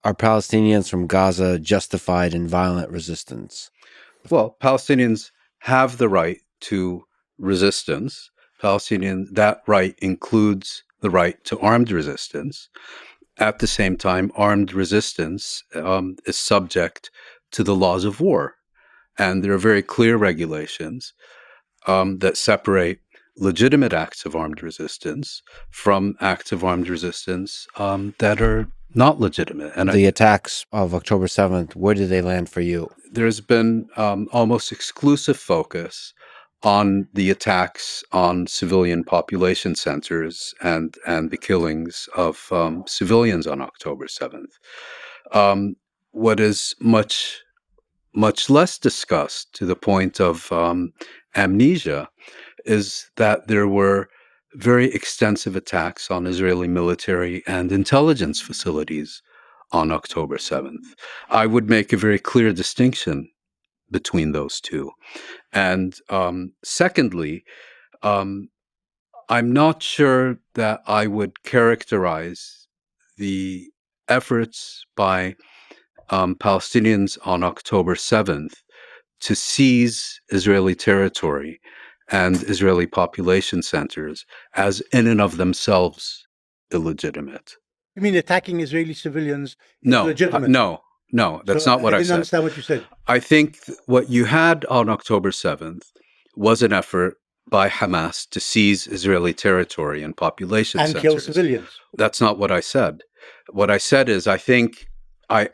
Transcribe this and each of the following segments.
Are Palestinians from Gaza justified in violent resistance? Well, Palestinians have the right to resistance. That right includes the right to armed resistance. At the same time, armed resistance is subject to the laws of war. And there are very clear regulations that separate legitimate acts of armed resistance from acts of armed resistance that are not legitimate. And the attacks of October 7th, where did they land for you? There's been almost exclusive focus on the attacks on civilian population centers and the killings of civilians on October 7th. What is much less discussed, to the point of amnesia, is that there were very extensive attacks on Israeli military and intelligence facilities on October 7th. I would make a very clear distinction between those two. And secondly, I'm not sure that I would characterize the efforts by Palestinians on October 7th to seize Israeli territory and Israeli population centers as in and of themselves illegitimate. You mean attacking Israeli civilians is No, legitimate? No, that's not what I said. I didn't understand what you said. I think what you had on October 7th was an effort by Hamas to seize Israeli territory and population centers. And kill civilians. That's not what I said. What I said is I think I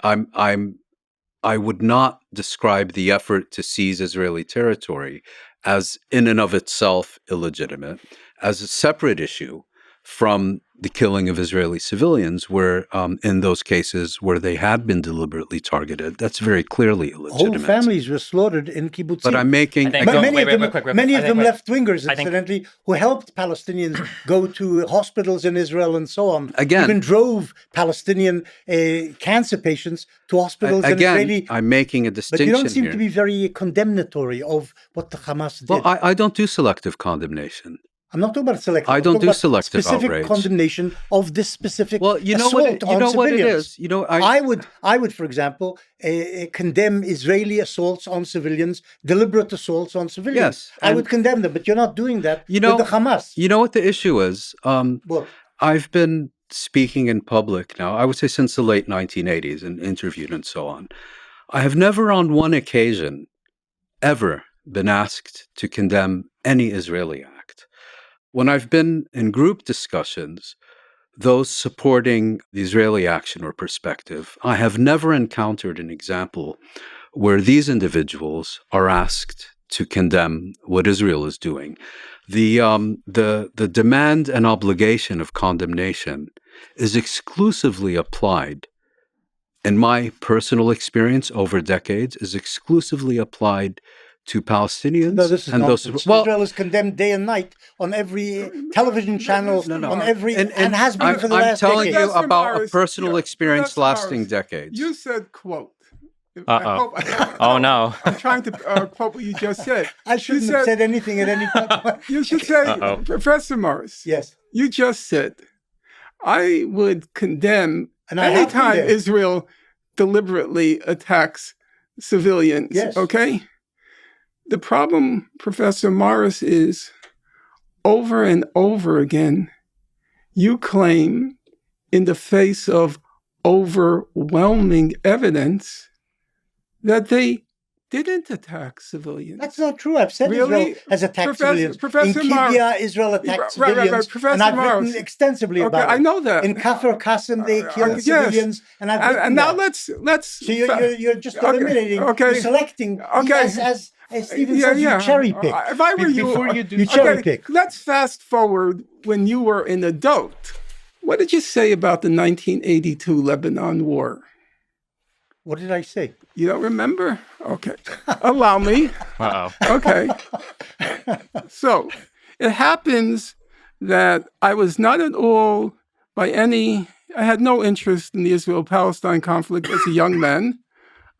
would not describe the effort to seize Israeli territory as in and of itself illegitimate, as a separate issue from the killing of Israeli civilians, where in those cases where they had been deliberately targeted, that's very clearly illegitimate. Whole families were slaughtered in kibbutzim. But I'm making... Many of them left-wingers, incidentally, who helped Palestinians go to hospitals in Israel and so on. Again, even drove Palestinian cancer patients to hospitals in Israeli... I'm making a distinction here. But you don't seem to be very condemnatory of what the Hamas did. Well, I don't do selective condemnation. I'm not talking about selective. I don't do selective specific outrage. Condemnation of this specific assault what it is. I would, for example, condemn Israeli assaults on civilians, deliberate assaults on civilians. Yes, I would condemn them, but you're not doing that with the Hamas. You know what the issue is? I've been speaking in public now, I would say since the late 1980s, and interviewed and so on. I have never on one occasion ever been asked to condemn any Israeli act. When I've been in group discussions, those supporting the Israeli action or perspective, I have never encountered an example where these individuals are asked to condemn what Israel is doing. The demand and obligation of condemnation is exclusively applied, in my personal experience over decades, is exclusively applied to Palestinians. No, this is nonsense. Israel is condemned day and night on every television channel, on every and has been for the last decade. I'm telling you about a personal experience lasting decades. You said, quote. Oh, no. I'm trying to quote what you just said. I shouldn't have said anything at any point. You should say, Professor Morris. Yes. You just said, I would condemn any time Israel deliberately attacks civilians. Yes. Okay? The problem, Professor Morris, is over and over again, you claim in the face of overwhelming evidence that they didn't attack civilians. That's not true. I've said Israel has attacked civilians. Professor in Kibbutz, Israel attacked civilians. Professor and I've Morris. written extensively about it. I know that. In Kafr Qasim, they killed civilians. And I've written and now that. let's. So you're just eliminating, you're selecting as Stephen says, you cherry pick. If I were you cherry pick. Let's fast forward when you were an adult. What did you say about the 1982 Lebanon War? What did I say? You don't remember? Okay. Allow me. Okay. So it happens that I was not at all I had no interest in the Israel-Palestine conflict as a young man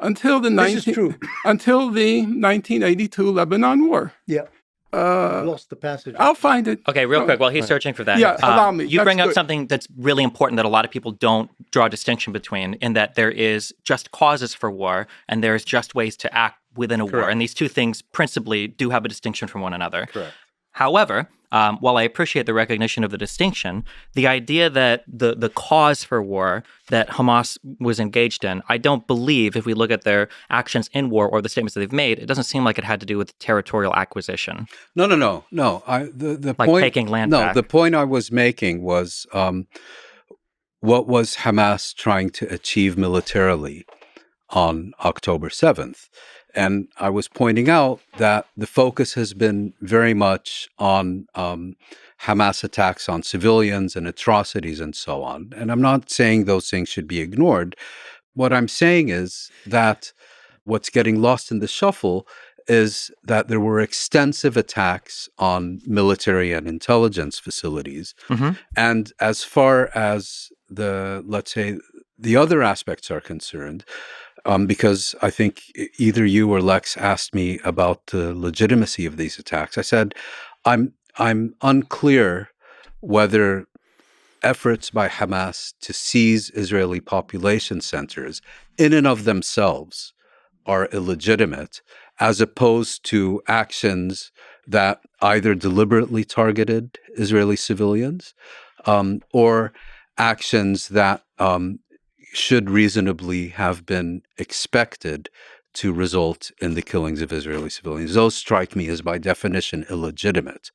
until the 1982 Lebanon War. Yeah. Lost the passage. I'll find it. Okay, real quick, while he's searching for that. Yeah, allow me. You That's bring up good. something that's really important that a lot of people don't draw a distinction between, in that there is just causes for war and there's just ways to act within a war. And these two things principally do have a distinction from one another. Correct. However, while I appreciate the recognition of the distinction, the idea that the cause for war that Hamas was engaged in, I don't believe, if we look at their actions in war or the statements that they've made, it doesn't seem like it had to do with territorial acquisition. No. The Like point, taking land no, back. the point I was making was what was Hamas trying to achieve militarily on October 7th? And I was pointing out that the focus has been very much on Hamas attacks on civilians and atrocities and so on. And I'm not saying those things should be ignored. What I'm saying is that what's getting lost in the shuffle is that there were extensive attacks on military and intelligence facilities. Mm-hmm. And as far as let's say, the other aspects are concerned, because I think either you or Lex asked me about the legitimacy of these attacks. I said, I'm unclear whether efforts by Hamas to seize Israeli population centers in and of themselves are illegitimate, as opposed to actions that either deliberately targeted Israeli civilians or actions that should reasonably have been expected to result in the killings of Israeli civilians. Those strike me as by definition illegitimate.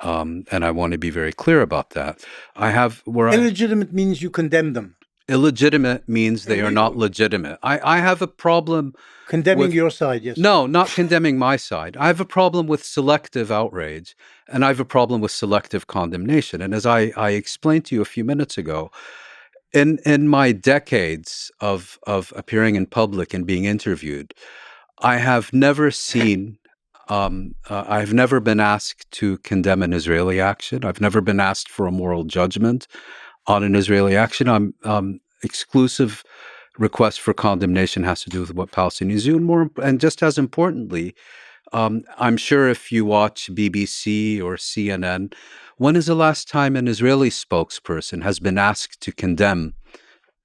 And I want to be very clear about that. Illegitimate means you condemn them. Illegitimate means they are not legitimate. I have a problem Condemning your side, yes. No, not condemning my side. I have a problem with selective outrage, and I have a problem with selective condemnation. And as I explained to you a few minutes ago, in my decades of appearing in public and being interviewed, I have never seen, I've never been asked to condemn an Israeli action. I've never been asked for a moral judgment on an Israeli action. Exclusive request for condemnation has to do with what Palestinians do, and just as importantly, I'm sure if you watch BBC or CNN, when is the last time an Israeli spokesperson has been asked to condemn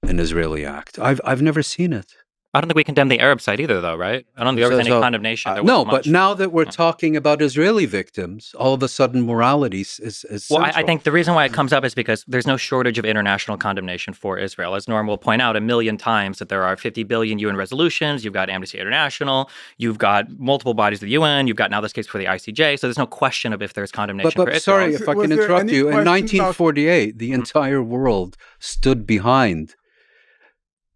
an Israeli act? I've never seen it. I don't think we condemn the Arab side either, though, right? I don't think there was any condemnation. There No, wasn't but much. now that we're talking about Israeli victims, all of a sudden morality is Well, I central. think the reason why it comes up is because there's no shortage of international condemnation for Israel. As Norm will point out 1,000,000 times, that there are 50 billion UN resolutions, you've got Amnesty International, you've got multiple bodies of the UN, you've got now this case for the ICJ, so there's no question of if there's condemnation for But Israel. sorry if I Was can there interrupt any you. In question about- 1948, the entire world stood behind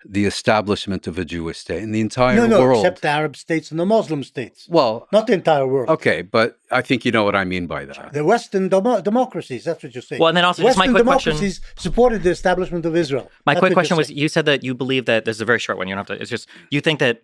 the establishment of a Jewish state in the entire No, world. except the Arab states and the Muslim states. Well, Not the entire world. okay, but I think you know what I mean by that. The Western democracies, that's what you're saying. Well, and then also just my Western quick question- democracies supported the establishment of Israel. My That's quick what question you're was: saying. you said that you believe that this is a very short one. You don't have to. It's just you think that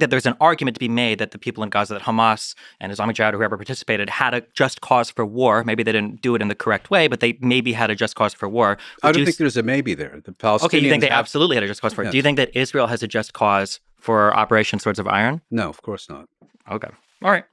there's an argument to be made that the people in Gaza, that Hamas and Islamic Jihad, or whoever participated, had a just cause for war. Maybe they didn't do it in the correct way, but they maybe had a just cause for war. I don't think there's a maybe there. The Palestinians. Okay, you think they have- absolutely had a just cause for it? Yes. Do you think that Israel has a just cause for Operation Swords of Iron? No, of course not. Okay, all right.